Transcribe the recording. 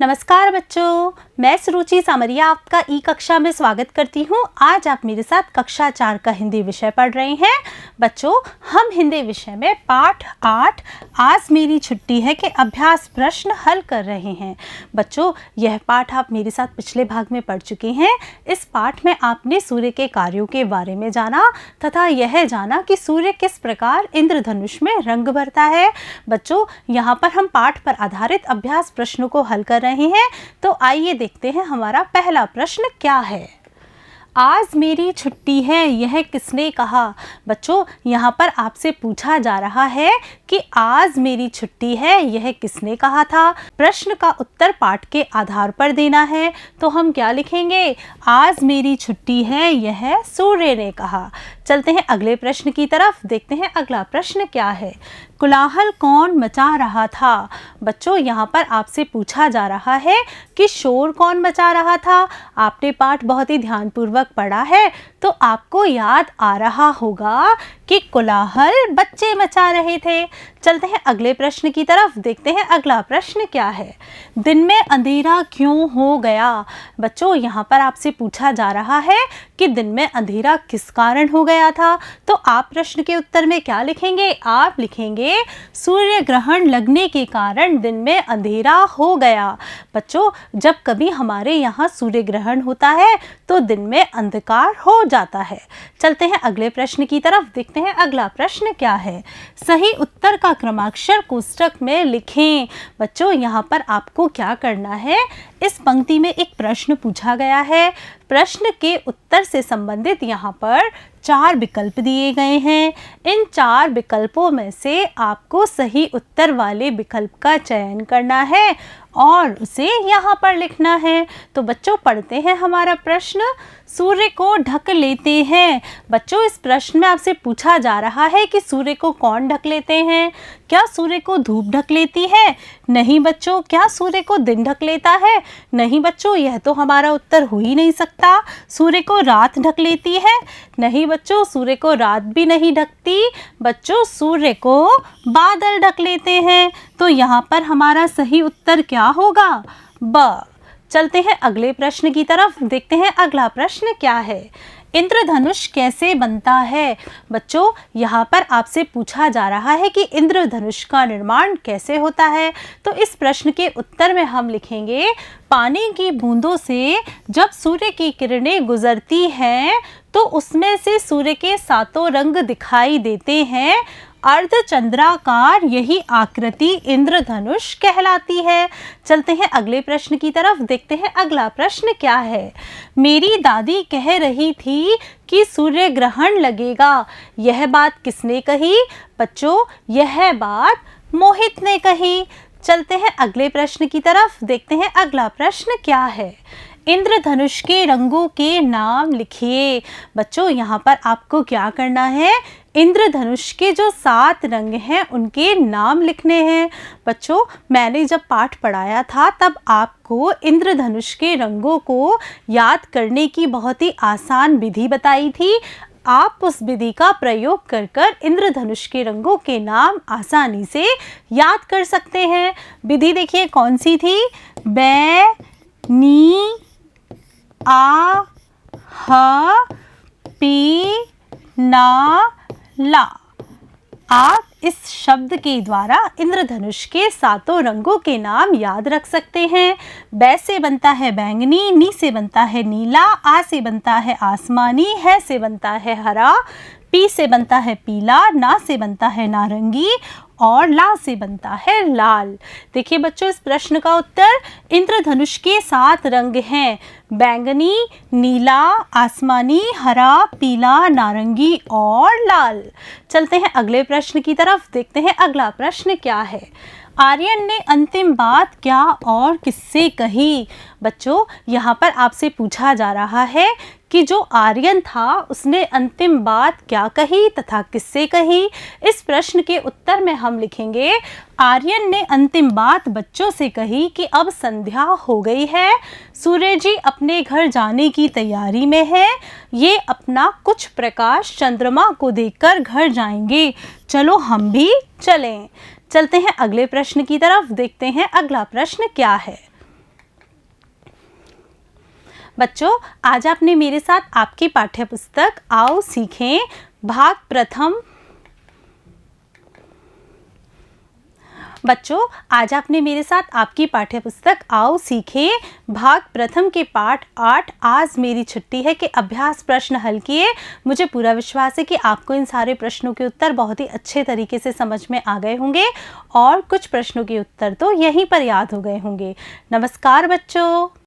नमस्कार बच्चों, मैं सुरुचि सामरिया आपका ई कक्षा में स्वागत करती हूँ। आज आप मेरे साथ कक्षा 4 का हिंदी विषय पढ़ रहे हैं। बच्चों, हम हिंदी विषय में पाठ 8 आज मेरी छुट्टी है के अभ्यास प्रश्न हल कर रहे हैं। बच्चों, यह पाठ आप मेरे साथ पिछले भाग में पढ़ चुके हैं। इस पाठ में आपने सूर्य के कार्यों के बारे में जाना तथा यह जाना कि सूर्य किस प्रकार इंद्रधनुष में रंग भरता है। बच्चों, यहाँ पर हम पाठ पर आधारित अभ्यास प्रश्नों को हल कर रहे हैं। तो आइए देखते हैं हमारा पहला प्रश्न क्या है। आज मेरी छुट्टी है, यह किसने कहा। बच्चों, यहाँ पर आपसे पूछा जा रहा है कि आज मेरी छुट्टी है, यह किसने कहा था। प्रश्न का उत्तर पाठ के आधार पर देना है। तो हम क्या लिखेंगे, आज मेरी छुट्टी है, यह सूर्य ने कहा। चलते हैं अगले प्रश्न की तरफ, देखते हैं अगला प्रश्न क्या है। कोलाहल कौन मचा रहा था। बच्चों, यहाँ पर आपसे पूछा जा रहा है कि शोर कौन मचा रहा था। आपने पाठ बहुत ही ध्यानपूर्वक पढ़ा है तो आपको याद आ रहा होगा कि कोलाहल बच्चे मचा रहे थे। चलते हैं अगले प्रश्न की तरफ, देखते हैं अगला प्रश्न क्या है। दिन में अंधेरा क्यों हो गया। बच्चों, यहाँ पर आपसे पूछा जा रहा है कि दिन में अंधेरा किस कारण हो गया था। तो आप प्रश्न के उत्तर में क्या लिखेंगे, आप लिखेंगे सूर्य ग्रहण लगने के कारण दिन में अंधेरा हो गया। बच्चों, जब कभी हमारे यहाँ सूर्य ग्रहण होता है तो दिन में अंधकार हो जाता है। चलते हैं अगले प्रश्न की तरफ, देखते हैं अगला प्रश्न क्या है। सही उत्तर का क्रमाक्षर कोष्टक में लिखें। बच्चों, यहाँ पर आपको क्या करना है, इस पंक्ति में एक प्रश्न पूछा गया है। प्रश्न के उत्तर से संबंधित यहाँ पर 4 विकल्प दिए गए हैं। इन 4 विकल्पों में से आपको सही उत्तर वाले विकल्प का चयन करना है और उसे यहाँ पर लिखना है। तो बच्चों, पढ़ते हैं हमारा प्रश्न। सूर्य को ढक लेते हैं। बच्चों, इस प्रश्न में आपसे पूछा जा रहा है कि सूर्य को कौन ढक लेते हैं। क्या सूर्य को धूप ढक लेती है। नहीं बच्चों। क्या सूर्य को दिन ढक लेता है। नहीं बच्चों, यह तो हमारा उत्तर हो ही नहीं सकता। सूर्य को रात ढक लेती है। नहीं बच्चों, सूर्य को रात भी नहीं ढकती। बच्चों, सूर्य को बादल ढक लेते हैं। तो यहाँ पर हमारा सही उत्तर क्या होगा, ब। चलते हैं अगले प्रश्न की तरफ, देखते हैं अगला प्रश्न क्या है। इंद्रधनुष कैसे बनता है। बच्चों, यहाँ पर आपसे पूछा जा रहा है कि इंद्रधनुष का निर्माण कैसे होता है। तो इस प्रश्न के उत्तर में हम लिखेंगे, पानी की बूंदों से जब सूर्य की किरणें गुजरती हैं तो उसमें से सूर्य के 7 रंग दिखाई देते हैं। अर्धचंद्राकार यही आकृति इंद्रधनुष कहलाती है। चलते हैं अगले प्रश्न की तरफ, देखते हैं अगला प्रश्न क्या है। मेरी दादी कह रही थी कि सूर्य ग्रहण लगेगा, यह बात किसने कही। बच्चों, यह बात मोहित ने कही। चलते हैं अगले प्रश्न की तरफ, देखते हैं अगला प्रश्न क्या है। इंद्रधनुष के रंगों के नाम लिखिए। बच्चों, यहाँ पर आपको क्या करना है, इंद्रधनुष के जो 7 रंग हैं उनके नाम लिखने हैं। बच्चों, मैंने जब पाठ पढ़ाया था तब आपको इंद्रधनुष के रंगों को याद करने की बहुत ही आसान विधि बताई थी। आप उस विधि का प्रयोग कर इंद्रधनुष के रंगों के नाम आसानी से याद कर सकते हैं। विधि देखिए कौन सी थी, बै, नी, आ, ह, पी, ना, ला। आप इस शब्द के द्वारा इंद्रधनुष के 7 रंगों के नाम याद रख सकते हैं। बै से बनता है बैंगनी, नी से बनता है नीला, आ से बनता है आसमानी, है से बनता है हरा, पी से बनता है पीला, ना से बनता है नारंगी और ला से बनता है लाल। देखिए बच्चों, इस प्रश्न का उत्तर इंद्रधनुष के 7 रंग हैं, बैंगनी, नीला, आसमानी, हरा, पीला, नारंगी और लाल। चलते हैं अगले प्रश्न की तरफ, देखते हैं अगला प्रश्न क्या है। आर्यन ने अंतिम बात क्या और किससे कही। बच्चों, यहाँ पर आपसे पूछा जा रहा है कि जो आर्यन था उसने अंतिम बात क्या कही तथा किससे कही। इस प्रश्न के उत्तर में हम लिखेंगे, आर्यन ने अंतिम बात बच्चों से कही कि अब संध्या हो गई है, सूर्य जी अपने घर जाने की तैयारी में है, ये अपना कुछ प्रकाश चंद्रमा को देखकर घर जाएंगे, चलो हम भी चलें। चलते हैं अगले प्रश्न की तरफ, देखते हैं अगला प्रश्न क्या है। बच्चों, आज आपने मेरे साथ आपकी पाठ्य पुस्तक आओ सीखें भाग प्रथम बच्चों, आज आपने मेरे साथ आपकी पाठ्य पुस्तक आओ सीखें भाग प्रथम के पाठ 8 आज मेरी छुट्टी है के अभ्यास प्रश्न हल किए। मुझे पूरा विश्वास है कि आपको इन सारे प्रश्नों के उत्तर बहुत ही अच्छे तरीके से समझ में आ गए होंगे और कुछ प्रश्नों के उत्तर तो यहीं पर याद हो गए होंगे। नमस्कार बच्चों।